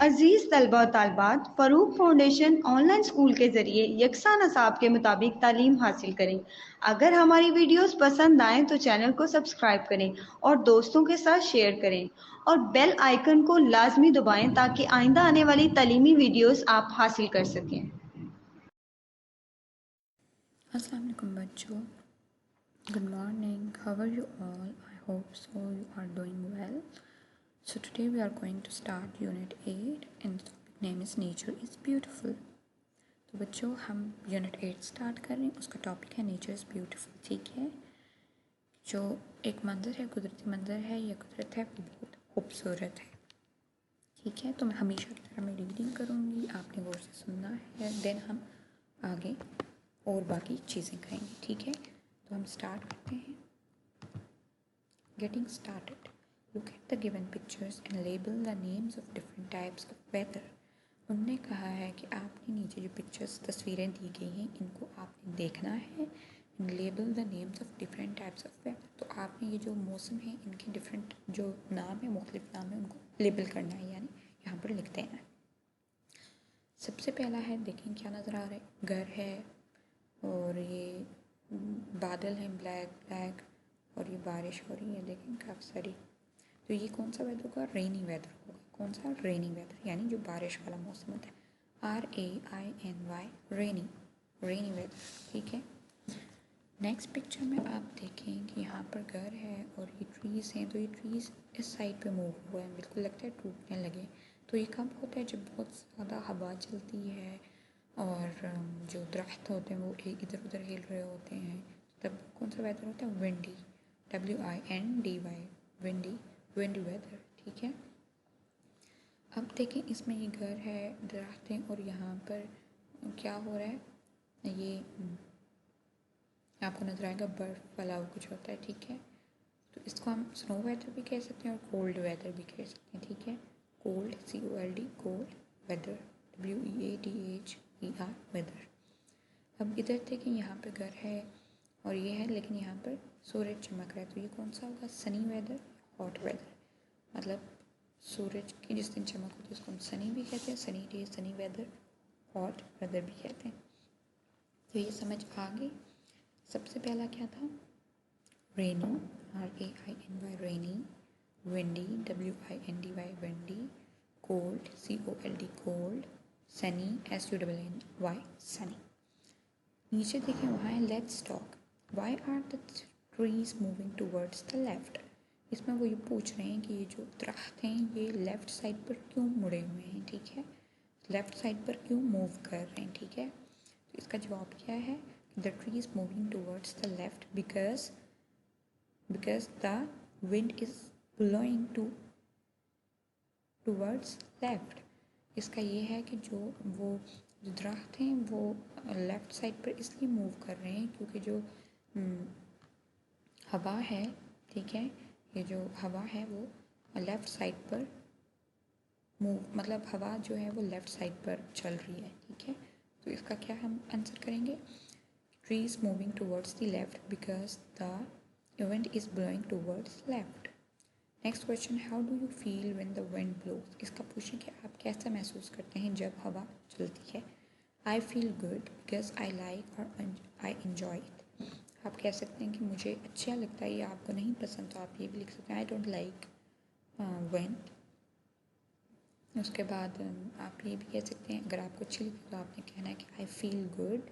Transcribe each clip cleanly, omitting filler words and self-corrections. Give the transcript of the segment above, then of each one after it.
अजीज़ तलबा और तालबात, Farooq foundation online school के ज़रिए यकसा नसाब के मुताबिक तालीम हासिल करें। अगर हमारी वीडियोस पसंद आएँ तो चैनल को सब्सक्राइब करें और दोस्तों के साथ शेयर करें और बेल आइकन को लाजमी दबाएं ताकि आइंदा आने वाली तालीमी वीडियोस आप हासिल कर सकें। अस्सलाम वालेकुम बच्चों, good morning. How are you all? I hope so you are doing well. So today we are going to start Unit 8 and the topic name is Nature is Beautiful. तो बच्चों हम Unit 8 स्टार्ट कर रहे हैं, उसका topic है Nature is Beautiful, ठीक है। जो एक मंज़र है, कुदरती मंज़र है या कुदरत है, वो बहुत खूबसूरत है, ठीक है। तो मैं हमेशा की तरह मैं रीडिंग करूँगी, आपने गौर से सुनना है, देन हम आगे और बाकी चीज़ें करेंगे, ठीक है। तो हम स्टार्ट करते हैं। Getting started. Look at the given pictures and label the names of different types of weather. उन्होंने कहा है कि आपने नीचे जो पिक्चर्स तस्वीरें दी गई हैं इनको आपने देखना है and label the names of different types of weather. तो आपने ये जो मौसम है इनके डिफरेंट जो नाम है, मुख्तलिफ नाम है, उनको लेबल करना है, यानी यहाँ पर लिख देना है। सबसे पहला है, देखें क्या नज़र आ रहा है, घर है और ये बादल हैं ब्लैक ब्लैक और ये बारिश हो रही है, देखें काफ़ी सारी। तो ये कौन सा वेदर होगा? रेनी वेदर होगा। कौन सा? रेनी वेदर, यानी जो बारिश वाला मौसम होता है, RAINY, रेनी, रेनी वेदर, ठीक है। नेक्स्ट पिक्चर में आप देखें कि यहाँ पर घर है और ये ट्रीज़ हैं, तो ये ट्रीज़ इस साइड पे मूव हुआ है, बिल्कुल लगता है टूटने लगे। तो ये कब होता है? जब बहुत ज़्यादा हवा चलती है और जो दरख्त होते हैं वो इधर उधर हिल रहे होते हैं, तब कौन सा वेदर होता है? Windy, WINDY, windy, windy weather, ठीक है। अब देखें इसमें ये घर है, दरख्त हैं और यहाँ पर क्या हो रहा है, ये आपको नजर आएगा बर्फ़ वाला कुछ होता है, ठीक है। तो इसको हम स्नो वेदर भी कह सकते हैं और कोल्ड वेदर भी कह सकते हैं, ठीक है। Cold, COLD, cold, weather, WEATHER, weather. अब इधर देखें यहाँ पे घर है और ये है, लेकिन यहाँ पर सूरज चमक रहा है, तो ये कौन सा होगा? Sunny weather, hot weather. मतलब सूरज की जिस दिन चमक होती है उसको हम सनी भी कहते हैं, sunny day, sunny weather, hot weather भी कहते हैं। तो ये समझ आ गई। सबसे पहला क्या था? Rainy, RAINY, rainy, windy, WINDY, windy, cold, COLD, cold, sunny, SUNNY, sunny. नीचे देखें वहाँ है let's talk, why are the trees moving towards the left. इसमें वो ये पूछ रहे हैं कि ये जो दरख्त हैं ये लेफ़्ट साइड पर क्यों मुड़े हुए हैं, ठीक है, लेफ़्ट साइड पर क्यों मूव कर रहे हैं, ठीक है। तो इसका जवाब क्या है? The tree is moving towards the left because the wind is blowing towards left. इसका ये है कि जो दरख्त हैं वो लेफ़्ट साइड पर इसलिए मूव कर रहे हैं क्योंकि जो हवा है, ठीक है, ये जो हवा है वो लेफ़्ट साइड पर मूव, मतलब हवा जो है वो लेफ़्ट साइड पर चल रही है, ठीक है। तो इसका क्या हम आंसर करेंगे? Tree is moving towards the left because the wind is blowing towards left. Next question, how do you feel when the wind blows. इसका पूछें कि आप कैसा महसूस करते हैं जब हवा चलती है। I feel good because I like और आई इन्जॉय इट। आप कह सकते हैं कि मुझे अच्छा लगता है, या आपको नहीं पसंद तो आप ये भी लिख सकते हैं आई डोंट लाइक विंड। उसके बाद आप ये भी कह सकते हैं, अगर आपको अच्छी लगी तो आपने कहना है कि आई फील गुड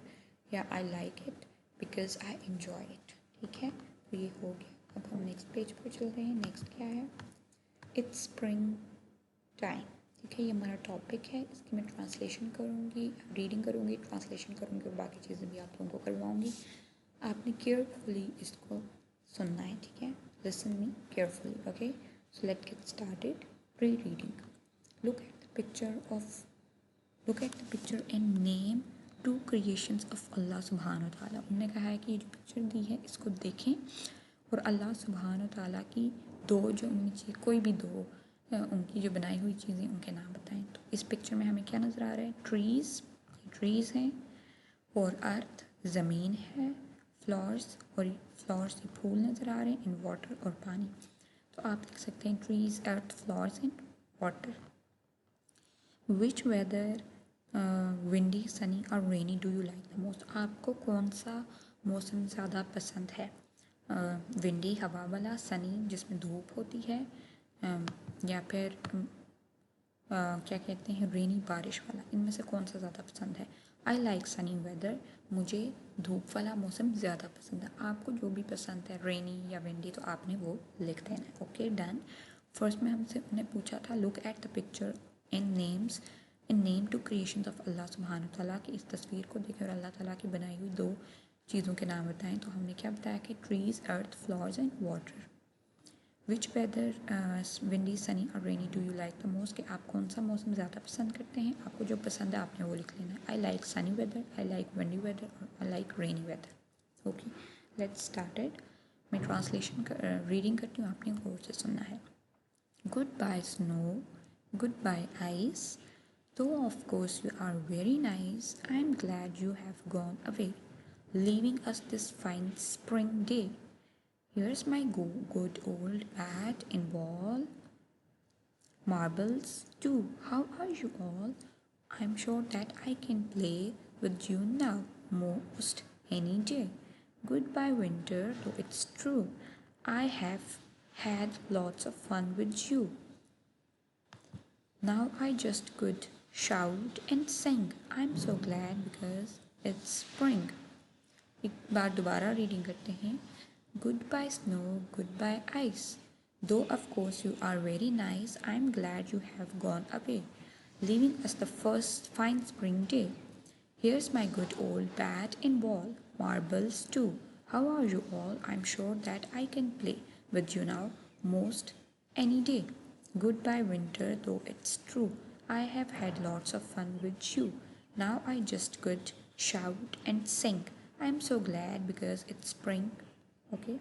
या आई like it because I enjoy it, ठीक है। तो ये हो गया। अब हम नेक्स्ट पेज पर चल रहे हैं। नेक्स्ट क्या है? इट्स स्प्रिंग टाइम, ठीक है, ये हमारा टॉपिक है। इसकी मैं ट्रांसलेशन करूँगी, रीडिंग करूँगी, ट्रांसलेशन करूँगी और बाकी चीज़ें भी आप लोगों को करवाऊँगी। आपने केयरफुली इसको सुनना है, ठीक है। Listen me carefully, okay. So let's get started. Pre reading. Look at the picture and name two creations of Allah सुब्हानो ताला। उन्होंने कहा है कि ये जो पिक्चर दी है इसको देखें और अल्लाह सुब्हानो ताला की दो, जो उनमें से कोई भी दो उनकी जो बनाई हुई चीज़ें उनके नाम बताएं। तो इस पिक्चर में हमें क्या नज़र आ रहा है? ट्रीज़ हैं और अर्थ ज़मीन है, फ्लावर्स और फ्लावर्स के फूल नज़र आ रहे हैं, इन वाटर और पानी। तो आप लिख सकते हैं trees, earth, flowers and water. Which weather windy sunny or rainy do you like the most, आपको कौन सा मौसम ज़्यादा पसंद है? विंडी हवा वाला, सनी जिसमें धूप होती है, या फिर क्या कहते हैं रेनी बारिश वाला, इनमें से कौन सा ज़्यादा पसंद है? आई लाइक सनी वेदर, मुझे धूप वाला मौसम ज़्यादा पसंद है। आपको जो भी पसंद है रेनी या विंडी तो आपने वो लिख देना है। Okay done. फर्स्ट में हमसे उन्हें पूछा था look at the picture in names in name two creations of अल्लाह सुब्हानहू तआला, कि इस तस्वीर को देखें और अल्लाह ताला की बनाई हुई 2 चीज़ों के नाम बताएं। तो हमने क्या बताया कि trees, earth, flowers and water. Which weather windy sunny or rainy do you like the most, कि आप कौन सा मौसम ज़्यादा पसंद करते हैं? आपको जो पसंद है आपने वो लिख लेना है। I like sunny weather, I like windy weather और I like rainy weather. Okay let's started. मैं ट्रांसलेशन रीडिंग करती हूँ, आपने गौर से सुनना है। Good bye snow, good bye ice, though of course you are very nice, I am glad you have gone away, leaving us this fine spring day. Here's my good old bat and ball, marbles too. How are you all? I'm sure that I can play with you now most any day. Goodbye winter, though it's true, I have had lots of fun with you. Now I just could shout and sing. I'm so glad because it's spring. एक बार दोबारा reading करते हैं। Goodbye snow, goodbye ice. Though of course you are very nice, I'm glad you have gone away, leaving us the first fine spring day. Here's my good old bat and ball, marbles too. How are you all? I'm sure that I can play with you now most any day. Goodbye winter, though it's true, I have had lots of fun with you. Now I just could shout and sing. I'm so glad because it's spring. Okay?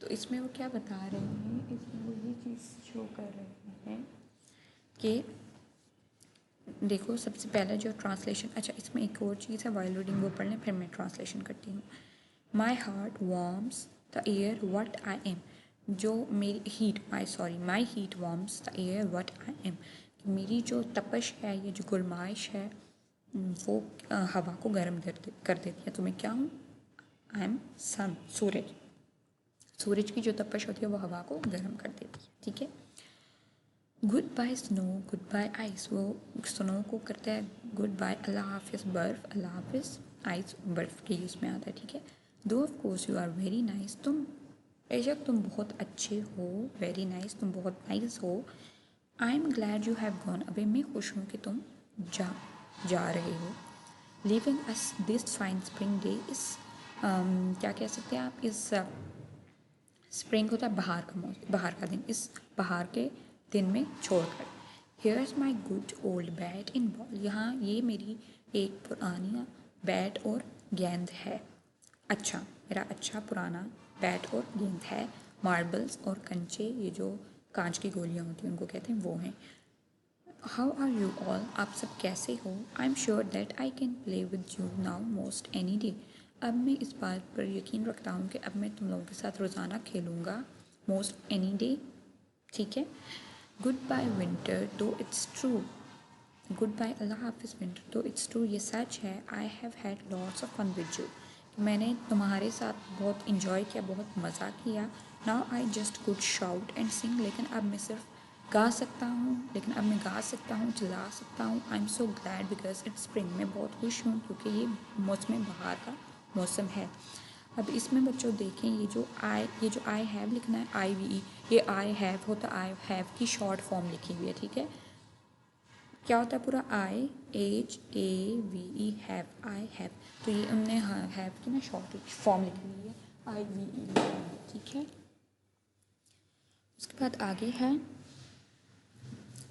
तो इसमें वो क्या बता रहे हैं, इसमें वो ये चीज़ शो कर रहे हैं कि देखो सबसे पहला जो ट्रांसलेशन, अच्छा इसमें एक और चीज़ है, वाइल रीडिंग वो पढ़ लें फिर मैं ट्रांसलेशन करती हूँ। My heart warms the air what I am, जो मेरी my heat warms the air what I am, मेरी जो तपश है, ये जो गुरमाइश है वो हवा को गर्म कर देती है। तो मैं क्या हूँ? आई एम सन, सूरज। सूरज की जो तपश होती है वो हवा को गर्म कर देती है। ठीक है। Good bye snow, good bye ice, वो स्नो को करता है गुड बाय, अल्लाह हाफिज़ बर्फ़, अल्लाह हाफिज़ आइस, बर्फ़ के यूज़ में आता है। ठीक है। Though of course you are very nice, तुम बेशक तुम बहुत अच्छे हो, वेरी नाइस तुम बहुत नाइस हो। I am glad you have gone away, मैं खुश हूँ कि तुम जा रहे हो। Living us this fine spring day, इस क्या कह सकते हैं आप, इस स्प्रिंग होता है बाहर का मौसम, बाहर का दिन, इस बाहर के दिन में छोड़कर। हेयर्स माई गुड ओल्ड बैट इन बॉल, यहाँ ये मेरी एक पुरानी बैट और गेंद है। अच्छा, मेरा अच्छा पुराना बैट और गेंद है। मार्बल्स और कंचे, ये जो कांच की गोलियाँ होती हैं उनको कहते हैं, वो हैं। हाउ आर यू ऑल, आप सब कैसे हो? I am sure that I can play with you now most any day, अब मैं इस बात पर यकीन रखता हूँ कि अब मैं तुम लोगों के साथ रोज़ाना खेलूँगा मोस्ट एनी डे। ठीक है। Good bye winter, though it's true, good bye अल्लाह हाफिज़ विंटर, दो इट्स ट्रू, ये सच है। I have had lots of fun with you, मैंने तुम्हारे साथ बहुत इन्जॉय किया, बहुत मज़ा किया। Now I just could shout and sing, लेकिन अब मैं सिर्फ गा सकता हूँ, चिल्ला सकता हूँ। I am so glad because it's spring, मैं बहुत खुश हूँ क्योंकि ये मौसम बाहर का मौसम है। अब इसमें बच्चों देखें, ये जो आई हैव लिखना है, आई वी ई, ये आई हैव होता है, आई हैव की शॉर्ट फॉर्म लिखी हुई है। ठीक है। क्या होता है पूरा? I H A V E, have, I have, तो ये हमने हैव की ना शॉर्ट फॉर्म लिखी हुई है, आई वी ई लिखी हुई है। ठीक है। उसके बाद आगे है,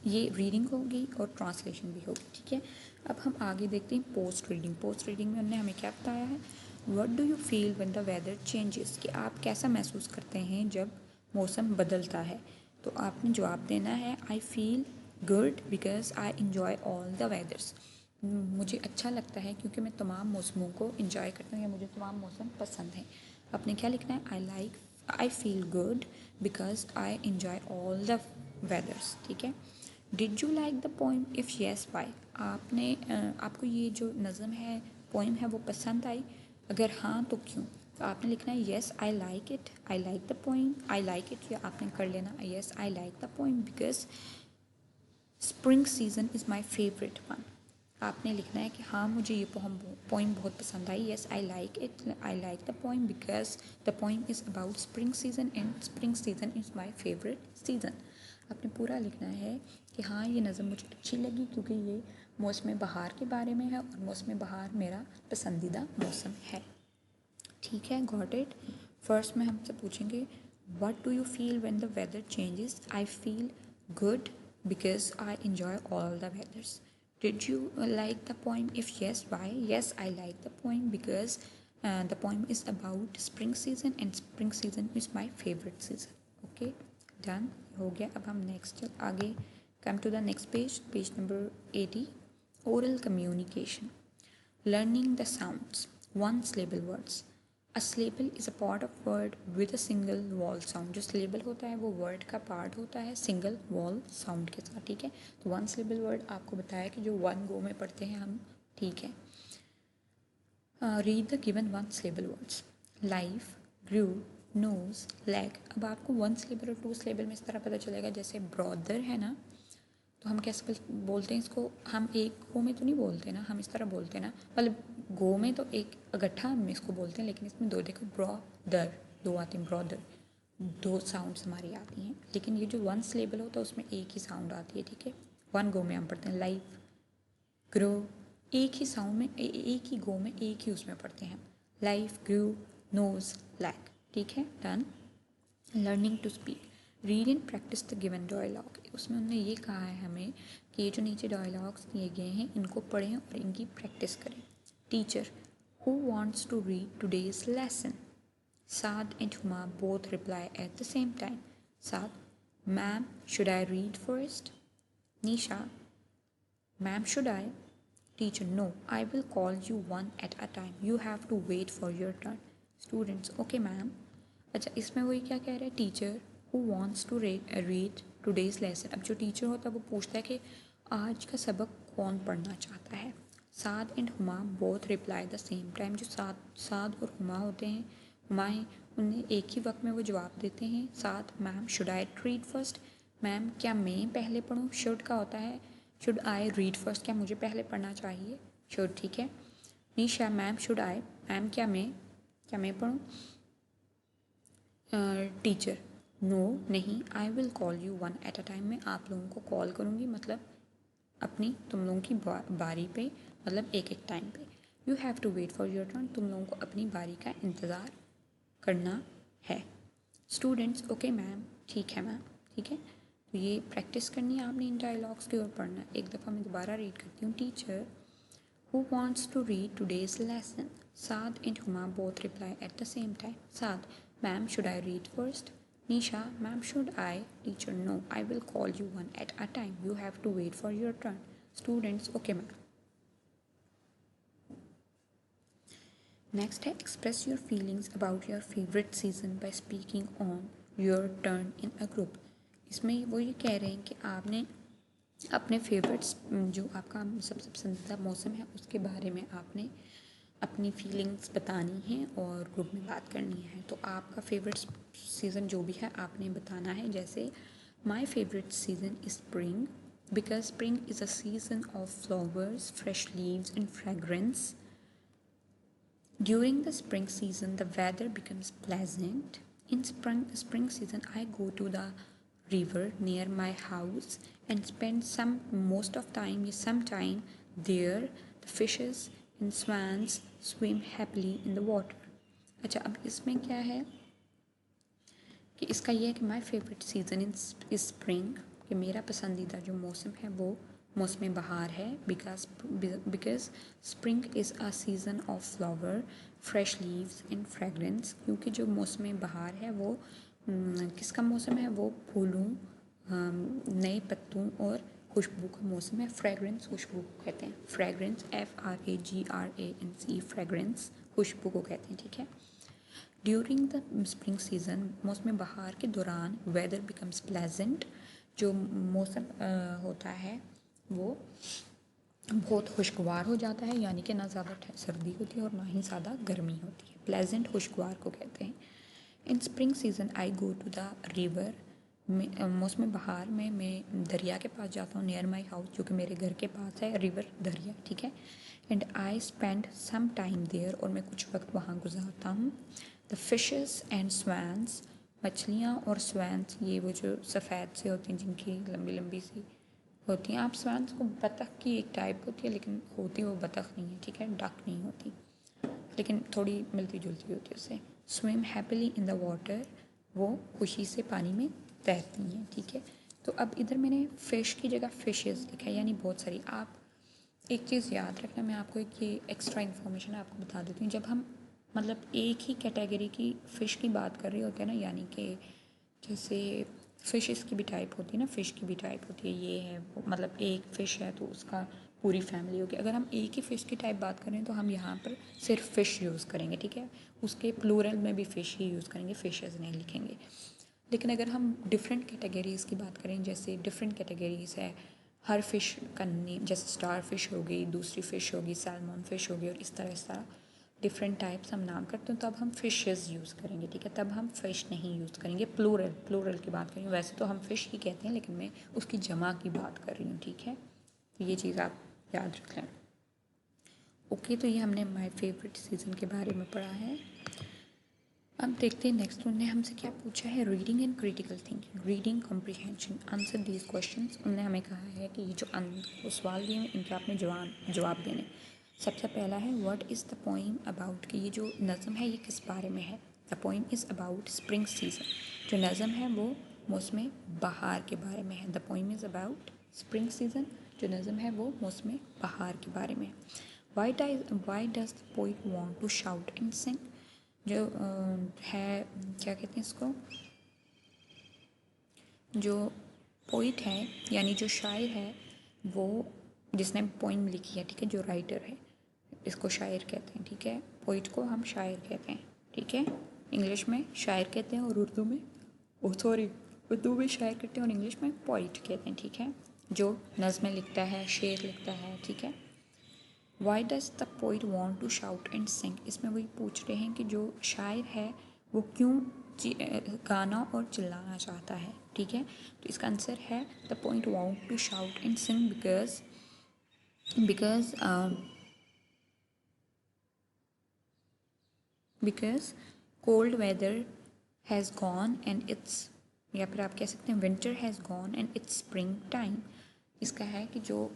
ये रीडिंग होगी और ट्रांसलेशन भी होगी। ठीक है। अब हम आगे देखते हैं पोस्ट रीडिंग। पोस्ट रीडिंग में उन्होंने हमें क्या बताया है? What do you feel when the weather changes, कि आप कैसा महसूस करते हैं जब मौसम बदलता है? तो आपने जवाब देना है I feel good because I enjoy all the वेदर्स, मुझे अच्छा लगता है क्योंकि मैं तमाम मौसमों को इन्जॉय करता हूँ या मुझे तमाम मौसम पसंद हैं। आपने क्या लिखना है? I feel good because I enjoy all the weathers. ठीक है। Did you like the poem? If yes why? आपको ये जो नज़म है, पोइम है, वो पसंद आई? अगर हाँ तो क्यों? तो आपने लिखना है yes I like it, I like the poem, I like it, या आपने कर लेना yes I like the poem because spring season is my favourite one. आपने लिखना है कि हाँ मुझे ये पोइम बहुत पसंद आई, yes I like it, I like the poem because the poem is about spring season and spring season is my favourite season. आपने पूरा लिखना है कि हाँ ये नज़म मुझे अच्छी लगी क्योंकि ये मौसम बहार के बारे में है और मौसम बहार मेरा पसंदीदा मौसम है। ठीक है, गॉट इट। फर्स्ट में हमसे पूछेंगे what do you feel when the weather changes? I feel good because I enjoy all the weathers. Did you like the poem? If yes, why? Yes, I like the poem because the poem is about spring season and spring season is my favorite season. Okay, done, हो गया। अब हम next आगे come to the next page, page number 80, oral communication. Learning the sounds. One syllable words. A syllable is a part of word with a single vowel sound. जो syllable होता है वो word का part होता है single vowel sound के साथ। ठीक है, तो one syllable word आपको बताया कि जो one go में पढ़ते हैं हम। ठीक है, read the given one syllable words. Life, grew, nose, leg. अब आपको one syllable और two syllable में इस तरह पता चलेगा, जैसे brother है ना, तो हम कैसे बोलते हैं इसको? हम एक गो में तो नहीं बोलते ना, हम इस तरह बोलते हैं ना, मतलब गो में तो एक अगट्ठा हम इसको बोलते हैं, लेकिन इसमें दो, देखो ब्रॉदर, दो आते हैं, ब्रॉदर, दो साउंड्स हमारी आती हैं। लेकिन ये जो वन सिलेबल होता है उसमें एक ही साउंड आती है। ठीक है, वन गो में हम पढ़ते हैं लाइफ, ग्रो, एक ही साउंड में एक ही गो में एक ही उसमें पढ़ते हैं, लाइफ, ग्रू, नोज, लैक। ठीक है, done. Learning to speak. Read and practice the given dialogue. उसमें उन्होंने ये कहा है हमें कि ये जो नीचे डायलॉग्स दिए गए हैं इनको पढ़ें और इनकी प्रैक्टिस करें। Teacher, who wants to read today's lesson? Saad and Huma both reply at the same time. Saad, ma'am should I read first? Nisha, ma'am should I? Teacher, no, I will call you one at a time, you have to wait for your turn. Students, okay ma'am. अच्छा, इसमें वही क्या कह रहे हैं, teacher who wants to read today's lesson. अब जो teacher होता है वो पूछता है कि आज का सबक कौन पढ़ना चाहता है। Saad and Huma both reply the same time. जो साद और हुमा होते हैं, हुमाएँ, उन्हें एक ही वक्त में वो जवाब देते हैं। Saad, ma'am should I read first? Ma'am क्या मैं पहले पढ़ूँ? शुड का होता है शुड आई रीड फर्स्ट, क्या मुझे पहले पढ़ना चाहिए? शुड। ठीक है। निशा, मैम शुड आई? मैम क्या मैं पढ़ूँ? टीचर, नो, नहीं, आई will call you one at a time, मैं आप लोगों को कॉल करूँगी, मतलब तुम लोगों की बारी पे, मतलब एक एक टाइम पे। You have to wait for your turn, तुम लोगों को अपनी बारी का इंतज़ार करना है। स्टूडेंट्स, ओके मैम, ठीक है मैम। ठीक है, तो ये प्रैक्टिस करनी है आपने इन डायलॉग्स की और पढ़ना है। एक दफ़ा मैं दोबारा रीड करती हूँ। Teacher, who wants to read today's lesson? Saad and Huma both reply at the same time. Saad, ma'am should I read first? Nisha, ma'am, should I? Teacher, no, I will call you one at a time. You have to wait for your turn. Students, okay, ma'am. Next है express your feelings about your favorite season by speaking on your turn in a group. इसमें वो ये कह रहे हैं कि आपने अपने फेवरेट्स, जो आपका सबसे पसंदीदा मौसम है उसके बारे में आपने अपनी फीलिंग्स बतानी है और ग्रुप में बात करनी है। तो आपका फेवरेट सीज़न जो भी है आपने बताना है। जैसे my favourite season is spring because spring is a season off flowers, fresh leaves and fragrance. During the spring season, the weather becomes pleasant. In spring season, I go to the river near my house and spend some time there. The fishes and swans swim happily in the water. अच्छा, अब इसमें क्या है कि इसका यह है कि my favourite season is spring, कि मेरा पसंदीदा जो मौसम है वो मौसम बहार है। Because spring is a season off flower, fresh leaves and fragrance, क्योंकि जो मौसम बहार है वो किसका मौसम है? वो फूलों, नए पत्तों और खुशबू का मौसम है। फ्रेगरेंस खुशबू को कहते हैं, फ्रेगरेंस FRAGRANCE, फ्रेगरेंस खुशबू को कहते हैं। ठीक है। ड्यूरिंग द स्प्रिंग सीजन, मौसम बहार के दौरान, वेदर बिकम्स प्लेजेंट, जो मौसम होता है वो बहुत खुशगवार हो जाता है, यानी कि ना ज़्यादा सर्दी होती है और ना ही ज़्यादा गर्मी होती है। प्लेजेंट खुशगवार को कहते हैं। In spring season I go to the river, मौसम बहार में मैं दरिया के पास जाता हूँ, नियर माई हाउस, जो कि मेरे घर के पास है, रिवर दरिया, ठीक है। And I spend some time there, और मैं कुछ वक्त वहाँ गुजारता हूँ। द फिशेस एंड स्वैन्स, मछलियाँ और स्वैन्स, ये वो जो सफ़ेद से होती हैं जिनकी लंबी लंबी सी होती हैं। आप स्वैन्स को बतख की एक टाइप होती है, लेकिन होती वो बतख नहीं है, ठीक है, डक नहीं होती, लेकिन थोड़ी मिलती जुलती होती है उससे। Swim happily in the water, वो खुशी से पानी में तैरती हैं, ठीक है। तो अब इधर मैंने फ़िश की जगह फिशेस लिखा है, यानी बहुत सारी। आप एक चीज़ याद रखना, मैं आपको एक ये एक्स्ट्रा इन्फॉर्मेशन आपको बता देती हूँ। जब हम मतलब एक ही कैटेगरी की फ़िश की बात कर रहे होते हैं ना, यानी कि जैसे फ़िशेस की भी टाइप होती है ना, फ़िश की भी टाइप होती है, ये है वो, मतलब एक फ़िश है तो उसका पूरी फैमिली होगी। अगर हम एक ही फ़िश की टाइप बात करें तो हम यहाँ पर सिर्फ फ़िश यूज़ करेंगे, ठीक है। उसके प्लूरल में भी फ़िश ही यूज़ करेंगे, फ़िशेस नहीं लिखेंगे। लेकिन अगर हम डिफरेंट कैटेगरीज़ की बात करें, जैसे डिफरेंट कैटेगरीज़ है, हर फ़िश का नेम, जैसे स्टार फिश हो गई, दूसरी फ़िश होगी, सैल्मन फ़िश होगी, और इस तरह डिफरेंट टाइप्स हम नाम करते हैं, तो अब हम फ़िशेज़ यूज़ करेंगे, ठीक है। तब हम फ़िश नहीं यूज़ करेंगे, प्लूरल की बात करेंगे। वैसे तो हम फ़िश ही कहते हैं, लेकिन मैं उसकी जमा की बात कर रही हूँ, ठीक है। तो ये चीज़ आप याद रख लें। ओके, तो ये हमने माय फेवरेट सीज़न के बारे में पढ़ा है। अब देखते हैं नेक्स्ट उन्होंने हमसे क्या पूछा है। Reading and critical thinking, reading comprehension, answer these questions. उन्होंने हमें कहा है कि ये जो सवाल दिए हैं इनके आपने जवाब देने। सबसे पहला है what is the poem about, कि ये जो नज़म है ये किस बारे में है। The poem is about spring season, जो नज़म है वो मौसम बहार के बारे में है। The poem is about spring season, जो नज़म है वो मौसम बहार के बारे में है। Why does the poet want to shout and sing, जो है क्या कहते हैं इसको, जो पोइट है यानी जो शायर है, वो जिसने पोइम लिखी है, ठीक है, जो राइटर है, इसको शायर कहते हैं, ठीक है। पोइट को हम शायर कहते हैं, ठीक है। इंग्लिश में शायर कहते हैं और उर्दू में उर्दू में शायर कहते हैं और इंग्लिश में पोइट कहते हैं, ठीक है। जो नज़में लिखता है, शेर लिखता है, ठीक है। Why does the poet want to shout and sing, इसमें वही पूछ रहे हैं कि जो शायर है वो क्यों गाना और चिल्लाना चाहता है, ठीक है। तो इसका आंसर है the poet want to shout and sing because because because cold weather has gone and it's, या फिर आप कह सकते हैं winter has gone and it's spring time. इसका है कि जो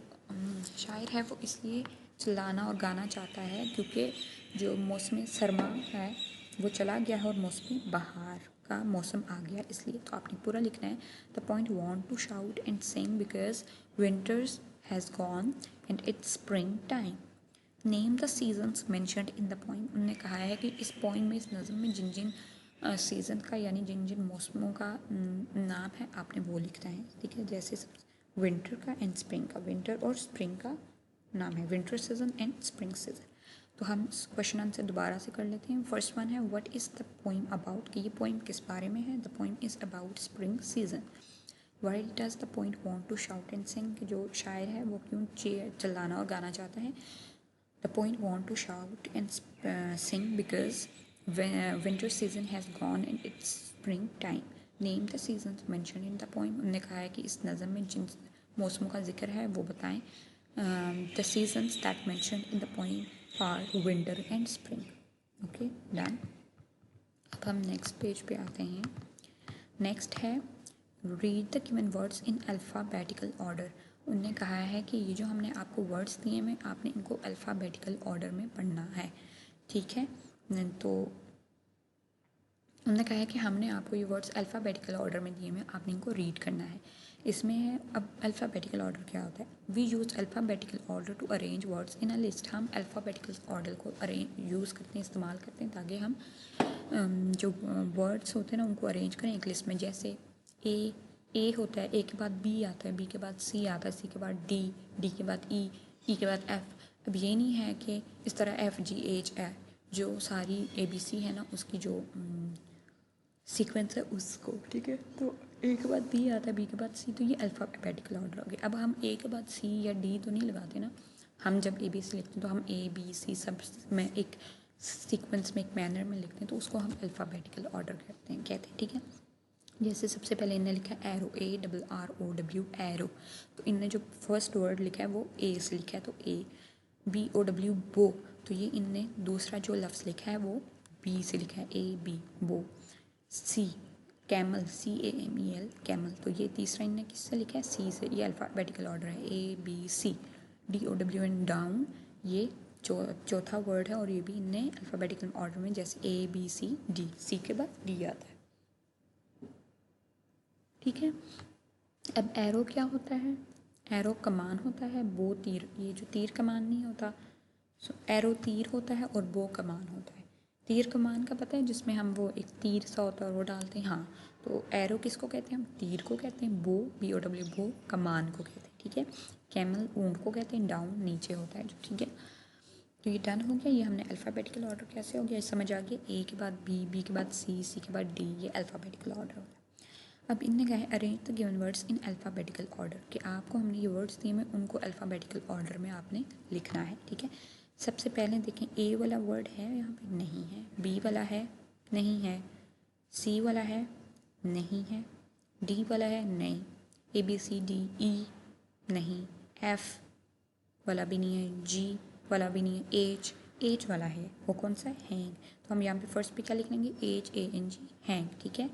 शायर है वो इसलिए चिल्लाना और गाना चाहता है क्योंकि जो मौसम सरमा है वो चला गया है और मौसम बहार का मौसम आ गया, इसलिए। तो आपने पूरा लिखना है the point want to shout and sing because winters has gone and it's spring time. Name the seasons mentioned in the poem, उन्होंने कहा है कि इस पोइम में, इस नज़म में जिन जिन सीज़न का यानी जिन जिन मौसमों का नाम है आपने वो लिखना है, ठीक है। जैसे विंटर का एंड स्प्रिंग का, विंटर और स्प्रिंग का नाम है, winter season and spring season. तो हम क्वेश्चन आंसर दोबारा से कर लेते हैं। फर्स्ट वन है what is the poem about, कि ये पोइम किस बारे में है। The poem is about spring season. Why does the poet want to shout and sing, कि जो शायर है वो क्यों चिल्लाना और गाना चाहता है। The point want to shout and sing because winter season has gone and it's spring time. Name the seasons mentioned in the poem. उन्होंने कहा है कि इस नज़म में जिन मौसमों का जिक्र है वो बताएं। The seasons that mentioned in the poem are winter and spring. Okay, done. अब हम नेक्स्ट पेज पे आते हैं। नेक्स्ट है read the given words in alphabetical order. उन्होंने कहा है कि ये जो हमने आपको वर्ड्स दिए हैं आपने इनको अल्फ़ाबेटिकल ऑर्डर में पढ़ना है, ठीक है। तो उन्होंने कहा है कि हमने आपको ये वर्ड्स अल्फ़ाबेटिकल ऑर्डर में दिए हैं, आपने इनको रीड करना है। इसमें है, अब अल्फ़ाबेटिकल ऑर्डर क्या होता है। We use alphabetical order to arrange words in a list. हम अल्फ़ाबेटिकल ऑर्डर को यूज़ करते हैं, इस्तेमाल करते हैं ताकि हम जो वर्ड्स होते हैं ना उनको अरेंज करें एक लिस्ट में। जैसे ए होता है, ए के बाद बी आता है, बी के बाद सी आता है, सी के बाद डी, डी के बाद ई के बाद एफ। अब ये नहीं है कि इस तरह एफ जी एच है, जो सारी ABC है ना उसकी जो सीक्वेंस है उसको, ठीक है। तो ए के बाद बी आता है, बी के बाद सी, तो ये अल्फ़ाबेटिकल ऑर्डर हो गया। अब हम ए के बाद सी या डी तो नहीं लगाते ना, हम जब ए बी सी लिखते हैं तो हम ए बी सी सब में एक सीक्वेंस में, एक मैनर में लिखते हैं, तो उसको हम अल्फ़ाबेटिकल ऑर्डर कहते हैं, ठीक है। जैसे सबसे पहले इनने लिखा है एरो, ARROW एरो, तो इनने जो फर्स्ट वर्ड लिखा है वो ए से लिखा है, तो ए। BOW बो, तो ये इनने दूसरा जो लफ्ज़ लिखा है वो बी से लिखा है, AB बो। सी कैमल, CAMEL कैमल, तो ये तीसरा इनने किससे लिखा है, सी से। ये अल्फ़ाबेटिकल ऑर्डर है, ABC। DOW एंड डाउन, ये चौथा वर्ड है और ये भी इनने अल्फ़ाबेटिकल ऑर्डर में, जैसे ABCD, सी के बाद डी आता है, ठीक है। अब एरो क्या होता है, एरो कमान होता है, बो तीर, ये जो तीर कमान नहीं होता, सो एरो तीर होता है और बो कमान होता है। तीर कमान का पता है, जिसमें हम वो एक तीर सा होता है और वो डालते हैं, हाँ, तो एरो किसको कहते हैं, हम तीर को कहते हैं, बो BOW बो कमान को कहते हैं, ठीक है। कैमल ऊँट को कहते हैं, डाउन नीचे होता है जो, ठीक है। तो ये डन हो गया, ये हमने अल्फ़ाबेटिकल ऑर्डर कैसे हो गया समझ आ गया, ए के बाद बी, बी के बाद सी, सी के बाद डी, ये अल्फ़ाबेटिकल ऑर्डर हो गया। अब इनने कहा है arrange the given words in alphabetical order, कि आपको हमने ये वर्ड्स दिए हैं उनको अल्फ़ाबेटिकल ऑर्डर में आपने लिखना है, ठीक है। सबसे पहले देखें, ए वाला वर्ड है यहाँ पे, नहीं है। बी वाला है, नहीं है। सी वाला है, नहीं है। डी वाला है, नहीं। ABCD ई, नहीं। एफ वाला भी नहीं है, जी वाला भी नहीं है, एच वाला है, वो कौन सा है, हैंग, तो हम यहाँ पे फर्स्ट पे क्या लिख लेंगे, HANG हैंग, ठीक है।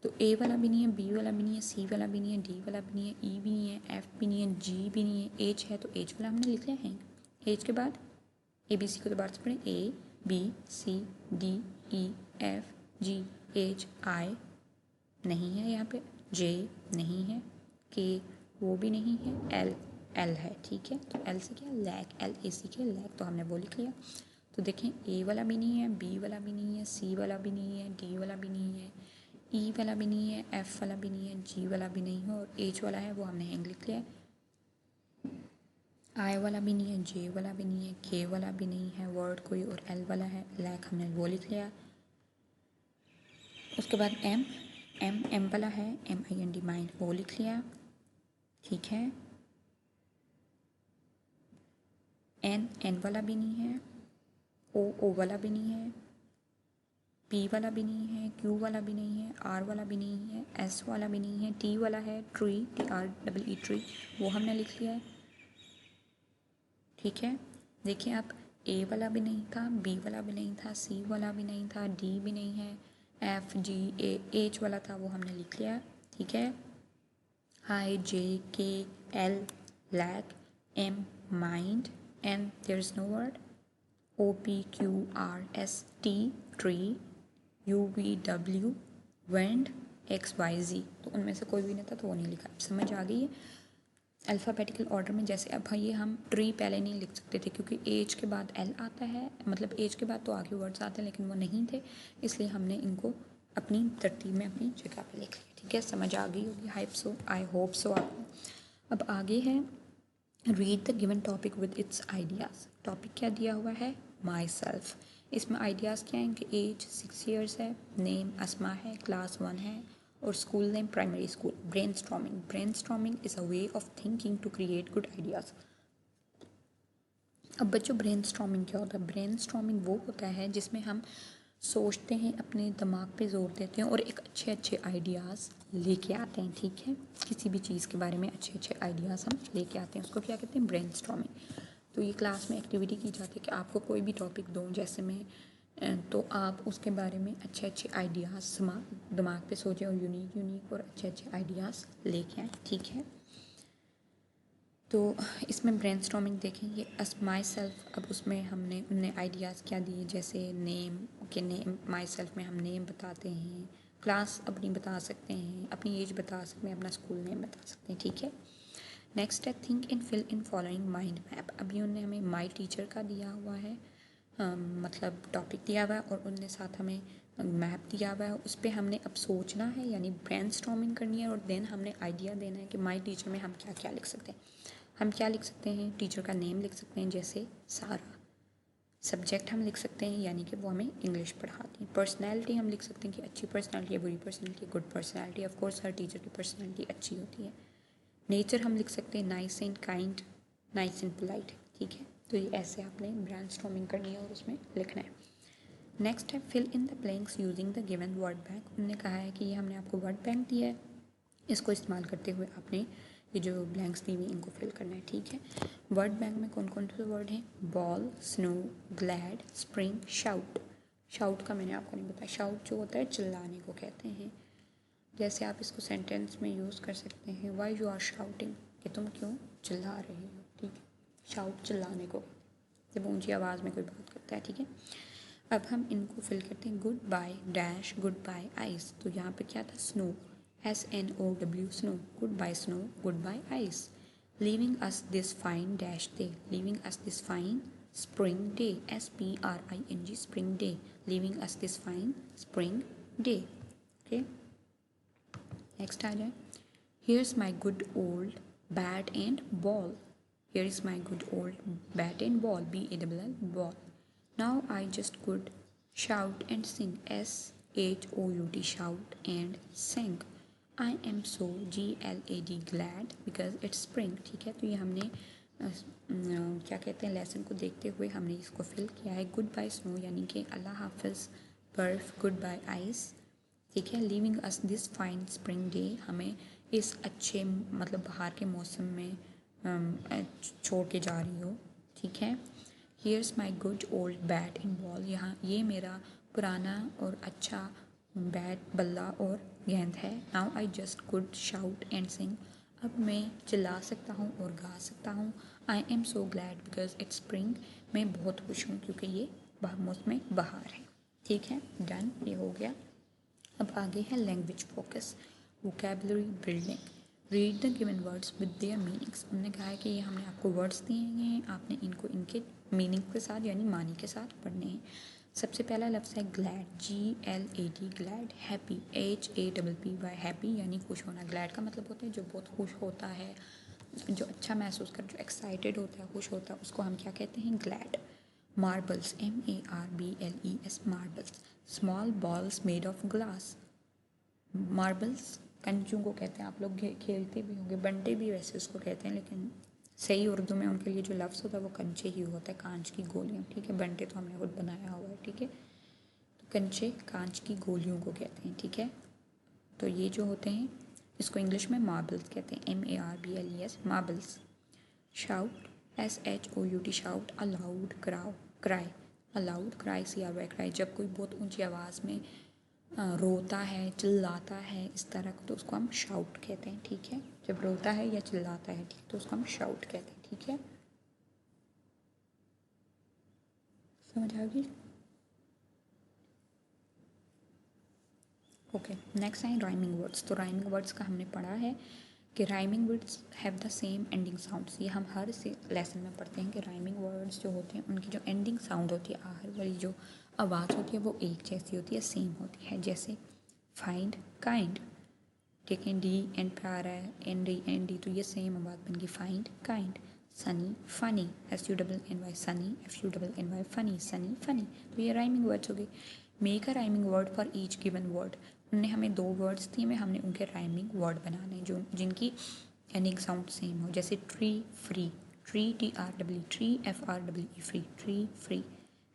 तो ए वाला भी नहीं है, बी वाला भी नहीं है, सी वाला भी नहीं है, डी वाला भी नहीं है, ई भी नहीं है, एफ भी नहीं है, जी भी नहीं है, एच है, तो एच वाला हमने लिख लिया हैंग। एच के बाद ABC को दोबारा से पढ़ें, ABCDEFGHI, नहीं है यहाँ पे, J नहीं है, K वो भी नहीं है, L है, ठीक है। तो L से क्या, लैक, LAC के लैक, तो हमने वो लिख लिया। तो देखें, A वाला भी नहीं है, B वाला भी नहीं है, C वाला भी नहीं है, D वाला भी नहीं है, E वाला भी नहीं है, F वाला भी नहीं है, G वाला भी नहीं है, और H वाला है वो हमने हैंग लिख लिया। I वाला भी नहीं है, J वाला भी नहीं है, K वाला भी नहीं है वर्ड कोई, और L वाला है, लैक, हमने वो लिख लिया। उसके बाद M वाला है, MIND माइंड, वो लिख लिया, ठीक है। N वाला भी नहीं है, O वाला भी नहीं है, P वाला भी नहीं है, Q वाला भी नहीं है, R वाला भी नहीं है, S वाला भी नहीं है, T वाला है, ट्री, TREE ट्री, वो हमने लिख लिया है, ठीक है। देखिए आप, A वाला भी नहीं था, B वाला भी नहीं था, C वाला भी नहीं था, D भी नहीं है, FGH वाला था, वो हमने लिख लिया, ठीक है। I J K L lack, M mind, N there is no word, OPQRST tree, UVW wind, XYZ, तो उनमें से कोई भी नहीं था तो वो नहीं लिखा। समझ आ गई है। अल्फ़ाबेटिकल ऑर्डर में जैसे अब ये हम ट्री पहले नहीं लिख सकते थे क्योंकि एज के बाद एल आता है, मतलब एज के बाद तो आगे वर्ड्स आते हैं लेकिन वो नहीं थे, इसलिए हमने इनको अपनी तरतीब में अपनी जगह पे लिख लिया, ठीक है। समझ आ गई होगी, आई होप सो आपको। अब आगे है, read the given topic with its ideas. Topic क्या दिया हुआ है, माई सेल्फ। इसमें आइडियाज़ क्या हैं कि एज 6 ईयर्स है, नेम अस्मा है, क्लास 1 है, और school name primary school. Brainstorming is a way of thinking to create good ideas. अब बच्चों, ब्रेनस्टॉर्मिंग क्या होता है, ब्रेनस्टॉर्मिंग वो होता है जिसमें हम सोचते हैं, अपने दिमाग पे जोर देते हैं और एक अच्छे अच्छे आइडियाज़ लेके आते हैं, ठीक है। किसी भी चीज़ के बारे में अच्छे अच्छे आइडियाज़ हम लेके आते हैं, उसको क्या कहते हैं, ब्रेनस्टॉर्मिंग। तो ये क्लास में एक्टिविटी की जाती है कि आपको कोई भी टॉपिक दूँ, जैसे मैं, तो आप उसके बारे में अच्छे अच्छे आइडियाज़ दिमाग पे सोचें और यूनिक और अच्छे अच्छे आइडियाज़ लेके आएँ, ठीक है। तो इसमें ब्रेनस्टॉर्मिंग देखें, ये अस माई सेल्फ, अब उसमें हमने उनने आइडियाज़ क्या दिए, जैसे नेम के, नेम माई सेल्फ में हम नेम बताते हैं, क्लास अपनी बता सकते हैं, अपनी एज बता सकते हैं, अपना स्कूल नेम बता सकते हैं, ठीक है। नेक्स्ट है think and fill in following mind map. अभी उन्होंने हमें माई टीचर का दिया हुआ है, मतलब टॉपिक दिया हुआ है और उनने साथ हमें मैप दिया हुआ है, उस पर हमने अब सोचना है, यानी ब्रेनस्टॉर्मिंग करनी है, और देन हमने आइडिया देना है कि माई टीचर में हम क्या क्या लिख सकते हैं। हम क्या लिख सकते हैं, टीचर का नेम लिख सकते हैं, जैसे सारा, सब्जेक्ट हम लिख सकते हैं यानी कि वो हमें इंग्लिश पढ़ाती हैं। पर्सनैलिटी हम लिख सकते हैं कि अच्छी पर्सनैलिटी है, बुरी personality, good personality. Of course her teacher की पर्सनैलिटी अच्छी होती है। नेचर हम लिख सकते हैं nice and kind, nice and polite, ठीक है। तो ये ऐसे आपने ब्रेनस्टॉर्मिंग करनी है और उसमें लिखना है। नेक्स्ट है fill in the blanks using the given word bank. उन्होंने कहा है कि ये हमने आपको वर्ड बैंक दिया है, इसको इस्तेमाल करते हुए आपने ये जो ब्लैंक्स दी हुई इनको फिल करना है, ठीक है। वर्ड बैंक में कौन कौन से वर्ड हैं? Ball, snow, glad, spring, shout. Shout का मैंने आपको नहीं बताया। शाउट जो होता है चिल्लाने को कहते हैं। जैसे आप इसको सेंटेंस में यूज़ कर सकते हैं, वाई यू आर शाउटिंग, कि तुम क्यों चिल्ला रहे हो, ठीक है। शाउट चिल्लाने को, जब ऊंची आवाज़ में कोई बात करता है, ठीक है। अब हम इनको फिल करते हैं। Goodbye dash, good bye ice. तो यहाँ पे क्या था? Snow, SNOW, snow. Good bye snow, good bye ice. Leaving us this fine dash day, leaving us this fine spring day, SPRING, spring day. Leaving us this fine spring day, okay. Next आ जाए, here's my good old bat and ball. Here is my good old bat and ball, BALL, ball. Now I just could shout and sing, SHOUT, shout and sing. I am so GLAD, glad, because it's spring, ठीक है। तो ये हमने क्या कहते हैं, lesson को देखते हुए हमने इसको फिल किया है। गुड बाय स्नो यानी कि अल्लाह हाफिज़ बर्फ़, गुड बाय आइस, ठीक है। Living us this fine spring day, हमें इस अच्छे मतलब बाहर के मौसम में छोड़ के जा रही हो, ठीक है। Here's my good old bat and ball, यहाँ ये मेरा पुराना और अच्छा बैट, बल्ला और गेंद है। Now I just could shout and सिंग, अब मैं चिल्ला सकता हूँ और गा सकता हूँ। I am so glad because it's spring, मैं बहुत खुश हूँ क्योंकि ये मौसम बहार है, ठीक है। डन, ये हो गया। अब आगे है language focus, vocabulary building. Read the given words with their meanings. उन्होंने कहा है कि ये हमने आपको वर्ड्स दिए हैं, आपने इनको इनके मीनिंग के साथ यानी मानी के साथ पढ़ने हैं। सबसे पहला लफ्ज़ है glad, GLAD, glad. Happy, HAPPY, happy यानी खुश होना। ग्लैड का मतलब होता है जो बहुत खुश होता है, जो अच्छा महसूस कर, जो एक्साइटेड होता है, खुश होता है, उसको हम क्या कहते हैं? Glad. Marbles, MARBLES, marbles. Small balls made of glass. Marbles कंचों को कहते हैं, आप लोग खेलते भी होंगे, बंटे भी वैसे उसको कहते हैं, लेकिन सही उर्दू में उनके लिए जो लफ्ज़ होता है वो कंचे ही होता है, कांच की गोलियाँ, ठीक है। बंटे तो हमने खुद बनाया हुआ है, ठीक है। तो कंचे कांच की गोलियों को कहते हैं, ठीक है। तो ये जो होते हैं इसको इंग्लिश में मार्बल्स कहते हैं, MARBLES, marbles. Shout, SHOUT, shout. Allowed, cry, allowed cry, CRY, cry. जब कोई बहुत ऊंची आवाज़ में रोता है, चिल्लाता है इस तरह को, तो उसको हम शाउट कहते हैं, ठीक है। जब रोता है या चिल्लाता है, ठीक, तो उसको हम शाउट कहते हैं, ठीक है। समझ आ गई? ओके, नेक्स्ट है राइमिंग वर्ड्स। तो राइमिंग वर्ड्स का हमने पढ़ा है कि rhyming words have the same ending sounds. ये हम हर से लेसन में पढ़ते हैं कि राइमिंग वर्ड्स जो होते हैं उनकी जो एंडिंग साउंड होती है, आखिर वाली जो आवाज़ होती है वो एक जैसी होती है, सेम होती है। जैसे फाइंड, काइंड, ठीक है। डी एंड पे आ रहा है, ND, तो ये सेम आवाज़ बन गई, find, kind. Sunny, funny, SUNNY, Sunny, FUNNY, funny, Sunny, funny. तो ये राइमिंग वर्ड्स हो गई। Make a rhyming word for each given word. उन्होंने हमें 2 वर्ड्स दिए में हमने उनके राइमिंग वर्ड बनाने जो जिनकी एंडिंग साउंड सेम हो। जैसे tree, free, tree, TREE, tree, FREE, free, tree, free.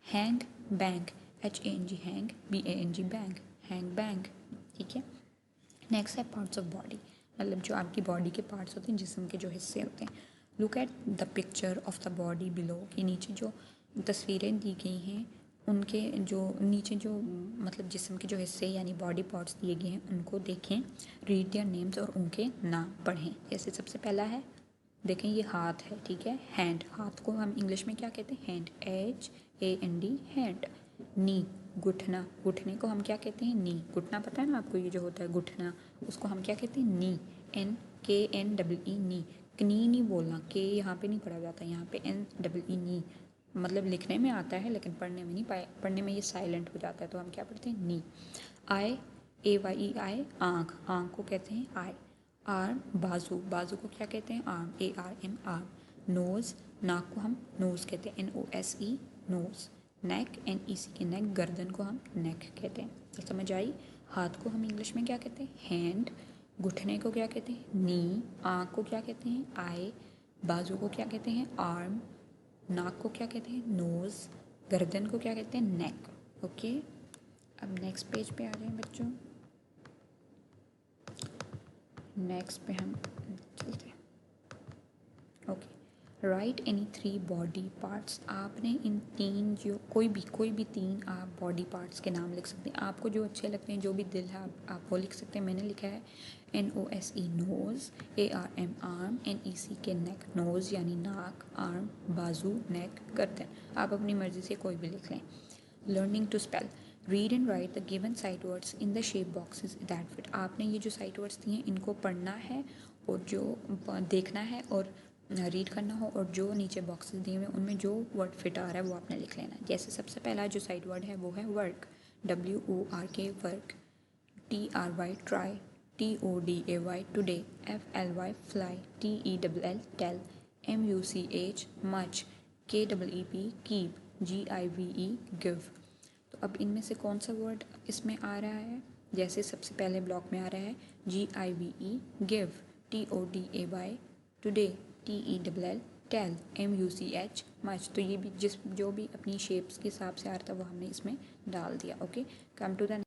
Hang, bank, HANG, hang, BANG, bank, hang, bank, ठीक है। नेक्स्ट है पार्ट्स ऑफ बॉडी, मतलब जो आपकी बॉडी के पार्ट्स होते हैं, जिस्म के जो हिस्से होते हैं। Look at the picture of the body below, कि नीचे जो तस्वीरें दी गई हैं उनके जो नीचे जो मतलब जिस्म के जो हिस्से यानी बॉडी पार्ट्स दिए गए हैं उनको देखें। रीड देयर नेम्स, और उनके नाम पढ़ें। जैसे सबसे पहला है, देखें ये हाथ है, ठीक है। हैंड, हाथ को हम इंग्लिश में क्या कहते हैं? Hand, HAND, hand. नी, घुटना, घुटने को हम क्या कहते हैं? नी। घुटना पता है ना आपको, ये जो होता है घुटना, उसको हम क्या कहते हैं? नी, NKNEE, नी। कनी नहीं बोलना, के यहाँ पे नहीं पढ़ा जाता, यहाँ पे NEE, नी। मतलब लिखने में आता है लेकिन पढ़ने में नहीं पाए, पढ़ने में ये साइलेंट हो जाता है, तो हम क्या पढ़ते हैं? नी। आई, AYE, आई, आँख, आँख को कहते हैं आई। आर्म, बाजू, बाजू को क्या कहते हैं? Arm, ARM, arm. नोज़, नाक को हम नोज़ कहते हैं, NOSE, नोज़। नेक, NEC के नेक, गर्दन को हम नेक कहते हैं। तो समझ आई। हाथ को हम इंग्लिश में क्या कहते हैं? हैंड। घुटने को क्या कहते हैं? नी। आँख को क्या कहते हैं? आई। बाजू को क्या कहते हैं? आर्म। नाक को क्या कहते हैं? नोज़। गर्दन को क्या कहते हैं? नेक। ओके, अब नेक्स्ट पेज पे आ जाएं बच्चों। नेक्स्ट पे हम चलते हैं। Okay, right any 3 body parts. आपने इन 3 जो कोई भी 3 आप बॉडी पार्ट्स के नाम लिख सकते हैं। आपको जो अच्छे लगते हैं, जो भी दिल है आप वो लिख सकते हैं। मैंने लिखा है NOSE nose, ARM arm, NEC के नेक, नोज़ यानी नाक, आर्म बाजू, नेक गर्दन। आप अपनी मर्ज़ी से कोई भी लिख लें। Learning to spell, read and write the given sight words in the shape boxes that fit. आपने ये जो साइट वर्ड्स दिए हैं इनको पढ़ना है और जो देखना है और रीड करना हो, और जो नीचे बॉक्सेस दिए हुए हैं उनमें जो वर्ड फिट आ रहा है वो आपने लिख लेना है। जैसे सबसे पहला जो साइड वर्ड है वो है work, WORK work, TRY try, TODAY today, FLY fly, TELL tell, MUCH much, KEEP keep, GIVE give. तो अब इनमें से कौन सा वर्ड इसमें आ रहा है? जैसे सबसे पहले ब्लॉक में आ रहा है GIVE give, TODAY today, TELL tell, MUCH much. तो ये भी जो भी अपनी शेप्स के हिसाब से आ रहा था वो हमने इसमें डाल दिया। Okay, come to the